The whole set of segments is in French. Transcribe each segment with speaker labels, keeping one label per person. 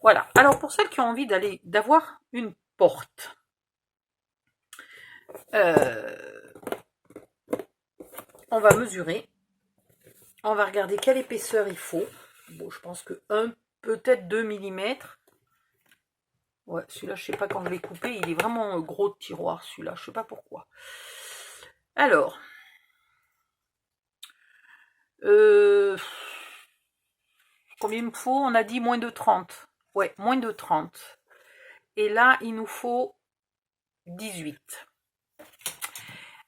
Speaker 1: Voilà. Alors, pour celles qui ont envie d'avoir une porte, on va mesurer. On va regarder quelle épaisseur il faut. Bon, je pense que peut-être 2 mm. Ouais, celui-là, je sais pas quand je l'ai coupé. Il est vraiment gros de tiroir, celui-là. Je sais pas pourquoi. Alors. Combien il me faut? On a dit moins de 30. Ouais, moins de 30. Et là, il nous faut 18.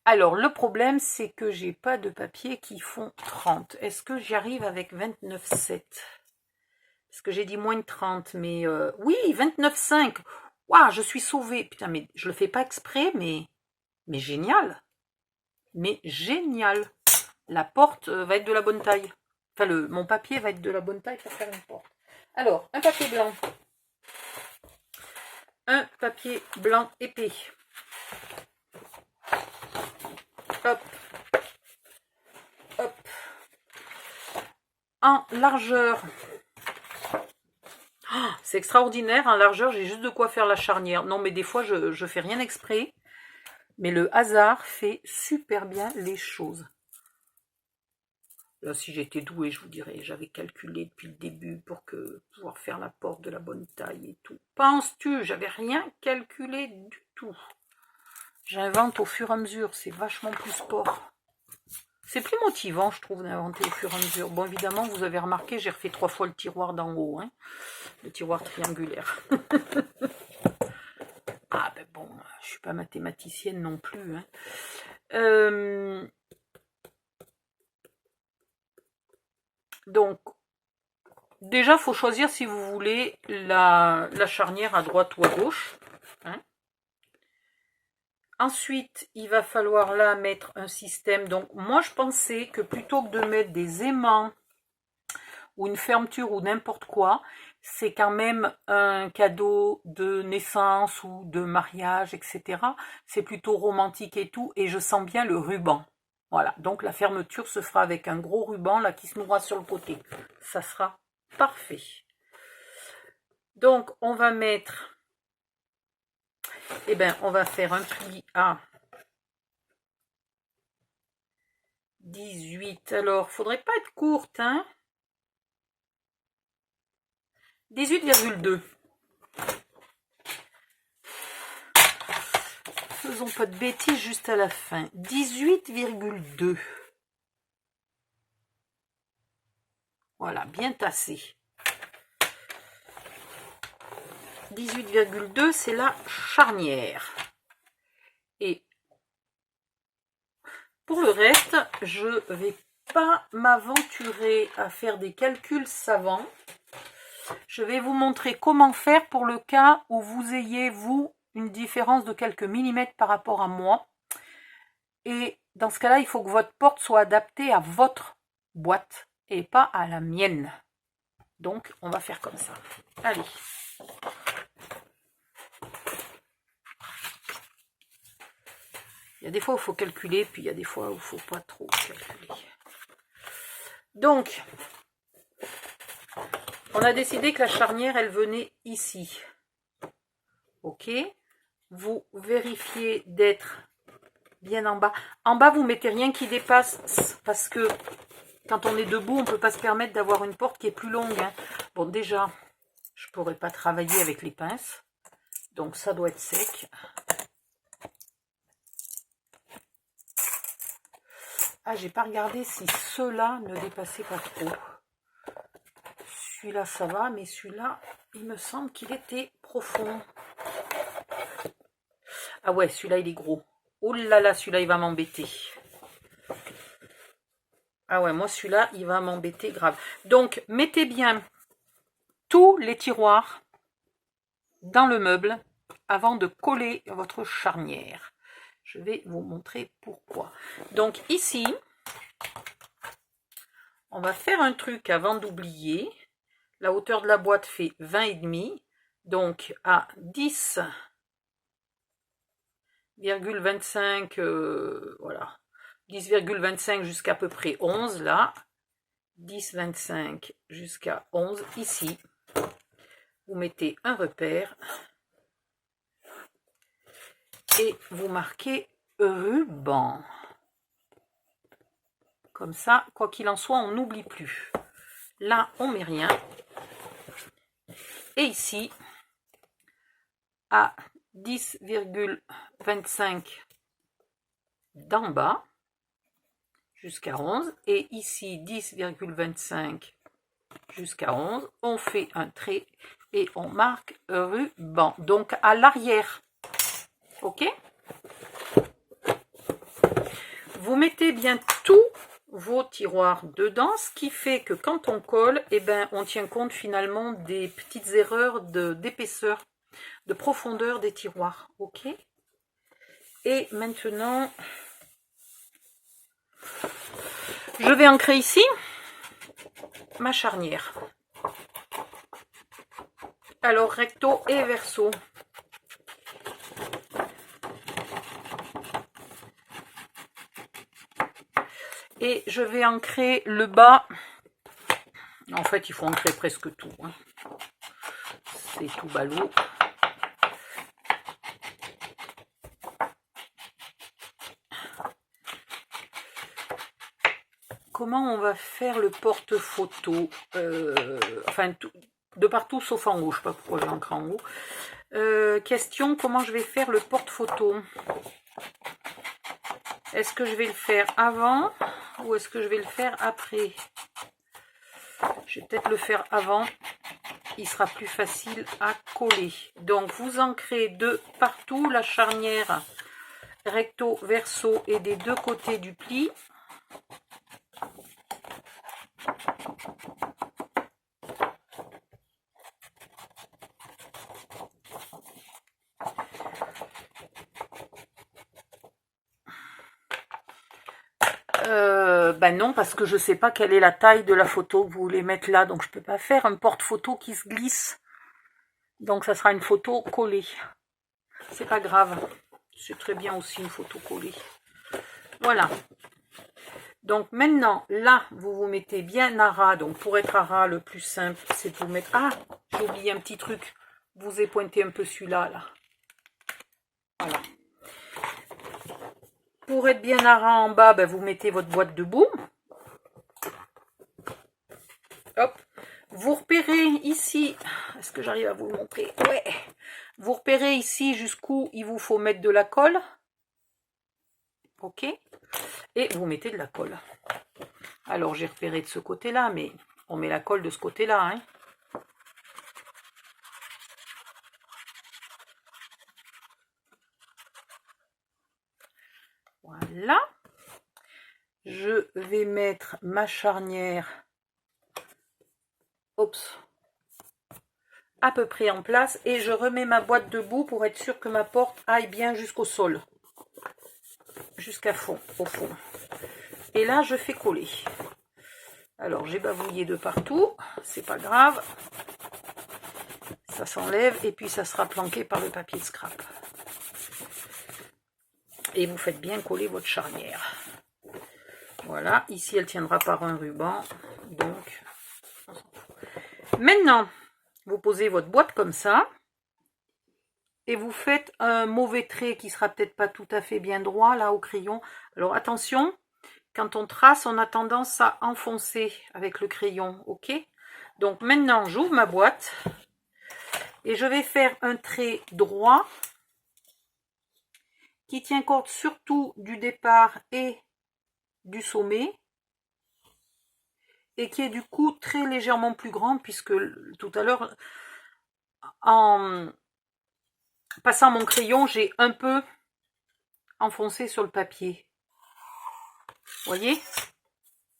Speaker 1: Alors, le problème, c'est que j'ai pas de papier qui font 30. Est-ce que j'y arrive avec 29,7? Parce que j'ai dit moins de 30, mais... oui, 29,5. Waouh, je suis sauvée. Putain, mais je le fais pas exprès, mais génial. Mais génial. La porte va être de la bonne taille. Enfin, mon papier va être de la bonne taille pour faire une porte. Alors, un papier blanc. Un papier blanc épais. Hop. Hop. En largeur. Oh, c'est extraordinaire, en largeur, j'ai juste de quoi faire la charnière. Non, mais des fois, je fais rien exprès. Mais le hasard fait super bien les choses. Là, si j'étais douée, je vous dirais, j'avais calculé depuis le début pour pouvoir faire la porte de la bonne taille et tout. Penses-tu? J'avais rien calculé du tout. J'invente au fur et à mesure, c'est vachement plus sport. C'est plus motivant, je trouve, d'inventer au fur et à mesure. Bon, évidemment, vous avez remarqué, j'ai refait 3 fois le tiroir d'en haut, hein, le tiroir triangulaire. Ah ben bon, je suis pas mathématicienne non plus. Hein. Donc, déjà, il faut choisir si vous voulez la charnière à droite ou à gauche. Hein. Ensuite, il va falloir là mettre un système. Donc, moi, je pensais que plutôt que de mettre des aimants ou une fermeture ou n'importe quoi, c'est quand même un cadeau de naissance ou de mariage, etc. C'est plutôt romantique et tout, et je sens bien le ruban. Voilà, donc la fermeture se fera avec un gros ruban là qui se nouera sur le côté. Ça sera parfait. Donc, on va mettre... Eh bien, on va faire un pli à 18. Alors, faudrait pas être courte, hein. 18,2. Faisons pas de bêtises juste à la fin. 18,2. Voilà, bien tassé. 18,2, c'est la charnière. Et pour le reste, je vais pas m'aventurer à faire des calculs savants. Je vais vous montrer comment faire pour le cas où vous ayez, vous, une différence de quelques millimètres par rapport à moi. Et dans ce cas-là, il faut que votre porte soit adaptée à votre boîte et pas à la mienne. Donc, on va faire comme ça. Allez. Il y a des fois où il faut calculer, puis il y a des fois où il ne faut pas trop calculer. Donc, on a décidé que la charnière, elle venait ici. Ok. Vous vérifiez d'être bien en bas. En bas, vous mettez rien qui dépasse, parce que quand on est debout, on ne peut pas se permettre d'avoir une porte qui est plus longue. Hein. Bon, déjà, je ne pourrais pas travailler avec les pinces. Donc, ça doit être sec. Ah, j'ai pas regardé si ceux-là ne dépassaient pas trop. Celui-là, ça va, mais celui-là, il me semble qu'il était profond. Ah ouais, celui-là, il est gros. Oh là là, celui-là, il va m'embêter. Ah ouais, moi, celui-là, il va m'embêter grave. Donc, mettez bien tous les tiroirs dans le meuble avant de coller votre charnière. Je vais vous montrer pourquoi. Donc, ici, on va faire un truc avant d'oublier. La hauteur de la boîte fait 20,5. Donc, à 10,25, voilà. 10,25 jusqu'à peu près 11, là. 10,25 jusqu'à 11, ici. vous mettez un repère et vous marquez ruban. Comme ça, quoi qu'il en soit, on n'oublie plus. Là, on met rien. Et ici, à 10,25 d'en bas, jusqu'à 11. Et ici, 10,25 jusqu'à 11. On fait un trait et on marque ruban. Donc, à l'arrière. OK? Vous mettez bien tous vos tiroirs dedans, ce qui fait que quand on colle, eh ben, on tient compte finalement des petites erreurs d'épaisseur, de profondeur des tiroirs. OK? Et maintenant, je vais ancrer ici ma charnière. Alors, recto et verso. Et je vais ancrer le bas. En fait, il faut ancrer presque tout. Hein. C'est tout ballot. Comment on va faire le porte-photo enfin, de partout sauf en haut. Je ne sais pas pourquoi j'ai ancré en haut. Question, comment je vais faire le porte-photo? Est-ce que je vais le faire avant ou est-ce que je vais le faire après? Je vais peut-être le faire avant. Il sera plus facile à coller. Donc, vous ancrez de partout la charnière recto, verso et des deux côtés du pli. Ben non, parce que je ne sais pas quelle est la taille de la photo que vous voulez mettre là, donc je ne peux pas faire un porte-photo qui se glisse. Donc ça sera une photo collée. C'est pas grave, c'est très bien aussi une photo collée. Voilà. Donc maintenant, là, vous vous mettez bien à ras. Donc pour être à ras, le plus simple, c'est de vous mettre... Ah, j'ai oublié un petit truc. Vous ai pointé un peu celui-là, là. Voilà. Pour être bien à ras en bas, ben, vous mettez votre boîte de boue. Hop. Vous repérez ici, est-ce que j'arrive à vous le montrer? Ouais. Vous repérez ici jusqu'où il vous faut mettre de la colle. OK. Et vous mettez de la colle. Alors, j'ai repéré de ce côté-là, mais on met la colle de ce côté-là. Hein. Voilà. Je vais mettre ma charnière à peu près en place et je remets ma boîte de boue pour être sûr que ma porte aille bien jusqu'au sol. Jusqu'à fond, au fond. Et là, je fais coller. Alors, j'ai bavouillé de partout. C'est pas grave. Ça s'enlève et puis ça sera planqué par le papier de scrap. Et vous faites bien coller votre charnière. Voilà, ici elle tiendra par un ruban. Donc, maintenant, vous posez votre boîte comme ça. Et vous faites un mauvais trait qui sera peut-être pas tout à fait bien droit là au crayon. Alors attention, quand on trace, on a tendance à enfoncer avec le crayon, ok? Donc maintenant, j'ouvre ma boîte et je vais faire un trait droit qui tient compte surtout du départ et du sommet et qui est du coup très légèrement plus grand puisque tout à l'heure, en passant mon crayon, j'ai un peu enfoncé sur le papier. Vous voyez?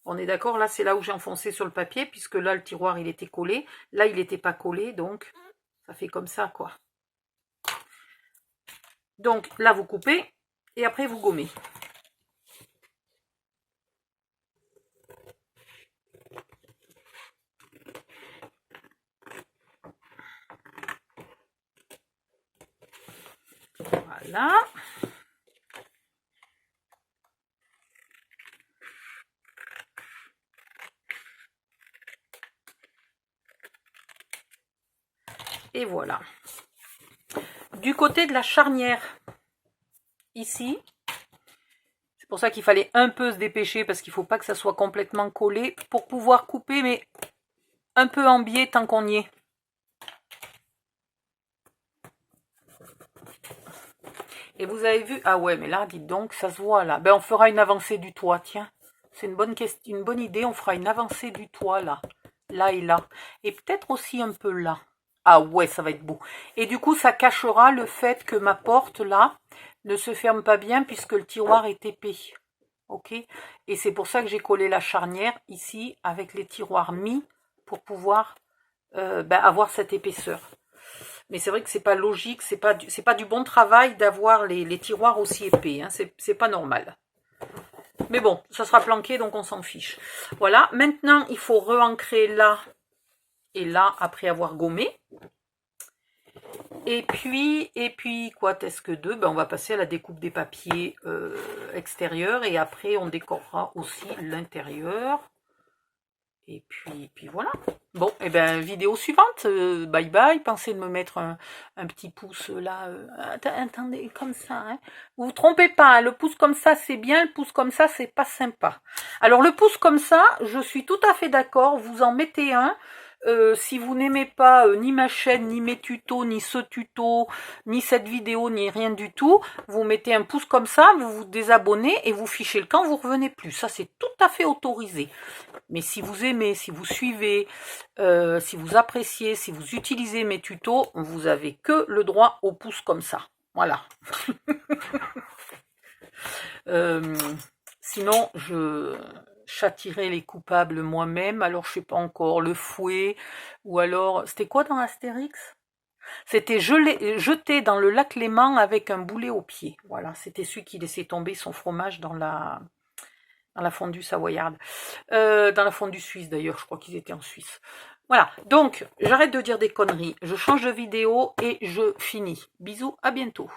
Speaker 1: On est d'accord, là c'est là où j'ai enfoncé sur le papier, puisque là le tiroir il était collé. Là il n'était pas collé, donc ça fait comme ça quoi. Donc là vous coupez et après vous gommez. Voilà. Et voilà. Du côté de la charnière, ici, c'est pour ça qu'il fallait un peu se dépêcher parce qu'il ne faut pas que ça soit complètement collé pour pouvoir couper, mais un peu en biais tant qu'on y est. Et vous avez vu, ah ouais, mais là, dites donc, ça se voit là. Ben, on fera une avancée du toit, tiens. C'est une bonne idée, on fera une avancée du toit là. Là et là. Et peut-être aussi un peu là. Ah ouais, ça va être beau. Et du coup, ça cachera le fait que ma porte là ne se ferme pas bien puisque le tiroir est épais. Ok? Et c'est pour ça que j'ai collé la charnière ici avec les tiroirs mis pour pouvoir avoir cette épaisseur. Mais c'est vrai que c'est pas logique, c'est pas du bon travail d'avoir les tiroirs aussi épais. Hein, c'est pas normal. Mais bon, ça sera planqué, donc on s'en fiche. Voilà, maintenant il faut re-ancrer là et là après avoir gommé. Et puis quoi, est-ce que deux, on va passer à la découpe des papiers extérieurs et après on décorera aussi l'intérieur. Et puis voilà. Bon, et vidéo suivante. Bye bye. Pensez de me mettre un petit pouce là. Attendez, comme ça. Hein. Vous vous trompez pas. Hein, le pouce comme ça, c'est bien. Le pouce comme ça, c'est pas sympa. Alors, le pouce comme ça, je suis tout à fait d'accord. Vous en mettez un. Si vous n'aimez pas ni ma chaîne, ni mes tutos, ni ce tuto, ni cette vidéo, ni rien du tout, vous mettez un pouce comme ça, vous vous désabonnez et vous fichez le camp, vous revenez plus. Ça, c'est tout à fait autorisé. Mais si vous aimez, si vous suivez, si vous appréciez, si vous utilisez mes tutos, vous avez que le droit au pouce comme ça. Voilà. Sinon, je châtierai les coupables moi-même. Alors, je sais pas encore, le fouet, ou alors... C'était quoi dans Astérix? C'était jeté dans le lac Léman avec un boulet au pied. Voilà, c'était celui qui laissait tomber son fromage dans la fondue savoyarde. Dans la fondue suisse d'ailleurs, je crois qu'ils étaient en Suisse. Voilà, donc j'arrête de dire des conneries. Je change de vidéo et je finis. Bisous, à bientôt.